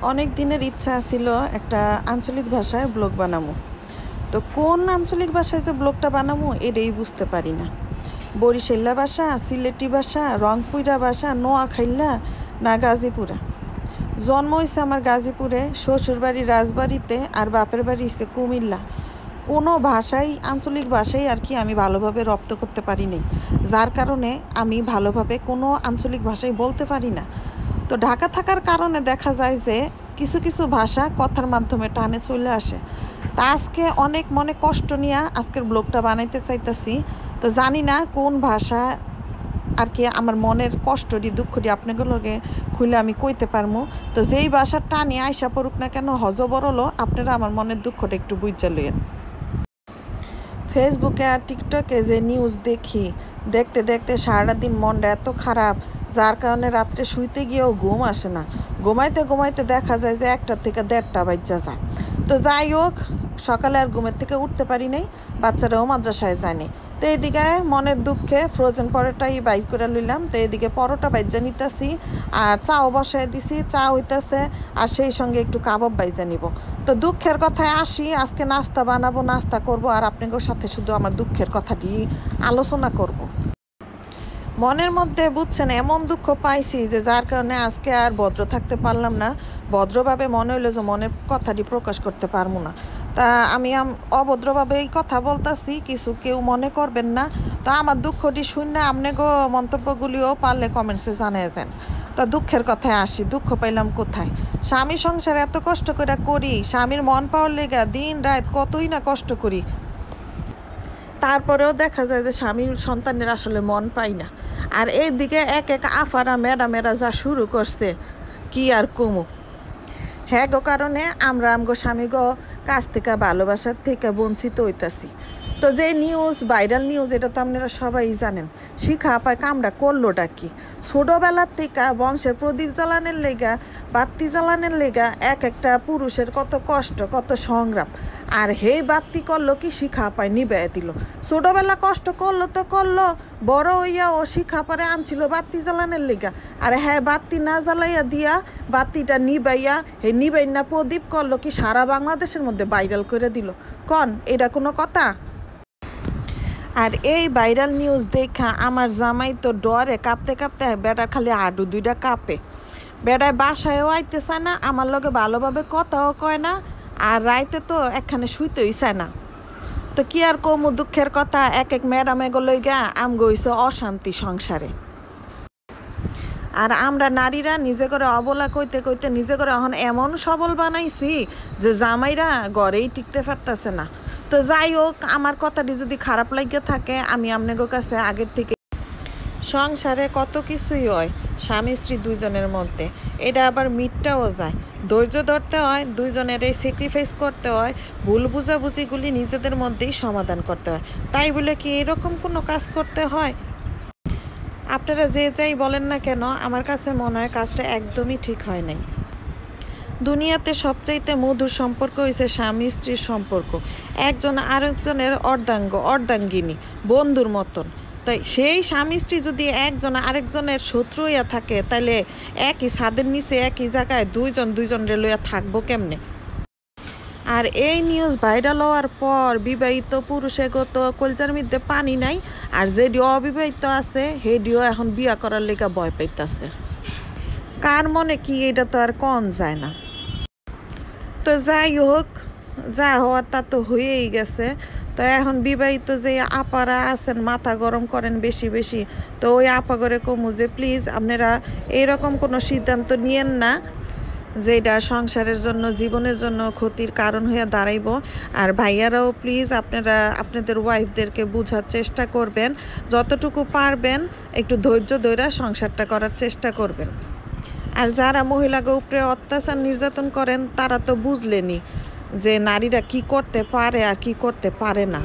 অনেক দিনের ইচ্ছা ছিল একটা আঞ্চলিক ভাষায় ব্লগ বানামু। তো কোন আঞ্চলিক ভাষায় যে ব্লগটা বানামু এটাই বুঝতে পারি না। বরিশাল্লা ভাষা, সিলেটি ভাষা, রংপুরা ভাষা, নোয়াখাইল্লা না গাজীপুরা। জন্ম হয়েছে আমার গাজীপুরে, শ্বশুরবাড়ি রাজবাড়িতে, আর বাপের বাড়ি হচ্ছে কুমিল্লা। কোনো ভাষাই আঞ্চলিক ভাষাই আর কি আমি ভালোভাবে রপ্ত করতে পারি নাই, যার কারণে আমি ভালোভাবে কোনো আঞ্চলিক ভাষাই বলতে পারি না। তো ঢাকা থাকার কারণে দেখা যায় যে কিছু কিছু ভাষা কথার মাধ্যমে টানে চলে আসে। তা আজকে অনেক মনে কষ্ট নিয়ে আজকের ব্লগটা বানাইতে চাইতেছি। তো জানি না কোন ভাষা আর কি আমার মনের কষ্টটি দুঃখটি আপনাকে লগে খুলে আমি কইতে পারবো। তো যেই ভাষার টানে আইসা পড়ুক না কেন, হজবরলও আপনারা আমার মনের দুঃখটা একটু বুঝা লইয়েন। ফেসবুকে আর টিকটকে যে নিউজ দেখি, দেখতে দেখতে সারাটা দিন মনটা এত খারাপ, যার কারণে রাত্রে শুইতে গিয়েও ঘুম আসে না। ঘুমাইতে ঘুমাইতে দেখা যায় যে 1টা থেকে 1:30 বাজা যায়। তো যাই হোক, সকালে আর ঘুমের থেকে উঠতে পারি নাই, বাচ্চারাও মাদ্রাসায় যায়নি। তো এদিকে মনের দুঃখে ফ্রোজেন পরোটাই বাইক করে লইলাম। তো এদিকে পরোটা বাইজা নিতেছি, আর চাও বসায় দিছি, চা হইতেছে, আর সেই সঙ্গে একটু কাবাব বাইজা নিব। তো দুঃখের কথায় আসি, আজকে নাস্তা বানাবো, নাস্তা করব, আর আপনাদের সাথে শুধু আমার দুঃখের কথাটি আলোচনা করব। মনের মধ্যে বুঝছেন এমন দুঃখ পাইছি যে যার কারণে আজকে আর ভদ্র থাকতে পারলাম না। ভদ্রভাবে মনে হইলো যে মনের কথাটি প্রকাশ করতে পারবো না। তা আমি অভদ্রভাবে এই কথা বলতেছি, কিছু কেউ মনে করবেন না। তা আমার দুঃখটি শুনে আপনাকে মন্তব্যগুলিও পারলে কমেন্টসে জানিয়ে যান। তা দুঃখের কথায় আসি, দুঃখ পাইলাম কোথায়? স্বামী সংসারে এত কষ্ট করে করি, স্বামীর মন পাওয়ার লেগা দিন রাত কতই না কষ্ট করি, তারপরেও দেখা যায় যে স্বামীর সন্তানের আসলে মন পাই না। আর এইদিকে এক এক আফারা ম্যাডামেরা যা শুরু করছে, কি আর কমু। হ্যাঁ গো, কারণে আমরা আমগো স্বামীগো কাছ থেকে ভালোবাসার থেকে বঞ্চিত হইতাছি। তো যে নিউজ, ভাইরাল নিউজ, এটা তো আপনারা সবাই জানেন। শিখা আপায় কামড়া করলোটা কি? ছোটোবেলার থেকে বংশের প্রদীপ জ্বালানের লেগা, বাতি জ্বালানের লেগা এক একটা পুরুষের কত কষ্ট, কত সংগ্রাম। আর হেই বাতি করলো কি, শিখা আপায় নিবাইয়া দিল। ছোটোবেলা কষ্ট করলো তো করলো, বড় হইয়া ও শিখা পারে আনছিল বাতি জ্বালানের লেগা। আর হ্যাঁ, বাতি না জ্বালাইয়া দিয়া বাতিটা নিবাইয়া হে নিবাই না প্রদীপ করলো কি সারা বাংলাদেশের মধ্যে ভাইরাল করে দিল। কন এটা কোনো কথা? আর এই ভাইরাল নিউজ দেখা আমার জামাই তো ডরে কাঁপতে কাঁপতে বেটার খালি হাডু দুইটা কাঁপে। বেটায় বাসায়ও আইতে চায় না, আমার লগে ভালোভাবে কথাও কয় না, আর রাইতে তো একখানে শুইতেই চায় না। তো কি আর কমু দুঃখের কথা, এক এক ম্যাডামে গলই গা আমগো হইছে অশান্তি সংসারে। আর আমরা নারীরা নিজে করে অবলা কইতে কইতে নিজে করে এখন এমন সবল বানাইছি যে জামাইরা ঘরেই টিকতে পারতেছে না। তো যাই হোক, আমার কথাটি যদি খারাপ লাগিয়ে থাকে, আমি আপনাদের কাছে আগের থেকে, সংসারে কত কিছুই হয় স্বামী স্ত্রী দুইজনের মধ্যে, এটা আবার মিটটাও যায়। ধৈর্য ধরতে হয়, দুইজনেরই স্যাক্রিফাইস করতে হয়, ভুল বুঝাবুঝিগুলি নিজেদের মধ্যেই সমাধান করতে হয়। তাই বলে কি এরকম কোনো কাজ করতে হয়? আপনারা যে যাই বলেন না কেন, আমার কাছে মনে হয় কাজটা একদমই ঠিক হয় নাই। দুনিয়াতে সবচাইতে মধুর সম্পর্ক হয়েছে স্বামী স্ত্রীর সম্পর্ক, একজন আরেকজনের অর্ধাঙ্গ অর্ধাঙ্গিনী, বন্ধুর মতন। তাই সেই স্বামী স্ত্রী যদি একজন আরেকজনের শত্রু হইয়া থাকে, তাহলে একই ছাদের নিচে একই জায়গায় দুইজনরে লইয়া থাকবো কেমনে? আর এই নিউজ ভাইরাল হওয়ার পর বিবাহিত পুরুষে গত কলজার মধ্যে পানি নাই, আর যেডিও অবিবাহিত আছে হেডিও এখন বিয়া করার লেগা ভয় পাইতেছে। কার মনে কি, এটা তো আর কন যায় না। তো যাই হোক, যা হওয়ার তা তো হয়েই গেছে। তো এখন বিবাহিত যে আপারা আছেন মাথা গরম করেন বেশি বেশি, তো ওই আপা করে কমু যে প্লিজ আপনারা এইরকম কোনো সিদ্ধান্ত নিয়েন না যেটা সংসারের জন্য, জীবনের জন্য ক্ষতির কারণ হয়ে দাঁড়াইব। আর ভাইয়ারাও প্লিজ আপনারা আপনাদের ওয়াইফদেরকে বোঝার চেষ্টা করবেন, যতটুকু পারবেন একটু ধৈর্য ধরে সংসারটা করার চেষ্টা করবেন। আর যারা মহিলাকে উপরে অত্যাচার নির্যাতন করেন, তারা তো বুঝলেনই যে নারীরা কি করতে পারে আর কি করতে পারে না।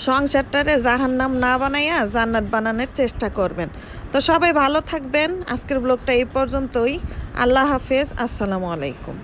সংসারটারে জাহান্নাম না বানাইয়া জান্নাত বানানোর চেষ্টা করবেন। তো সবাই ভালো থাকবেন। আজকের ব্লগটা এই পর্যন্তই। আল্লাহ হাফেজ, আসসালামু আলাইকুম।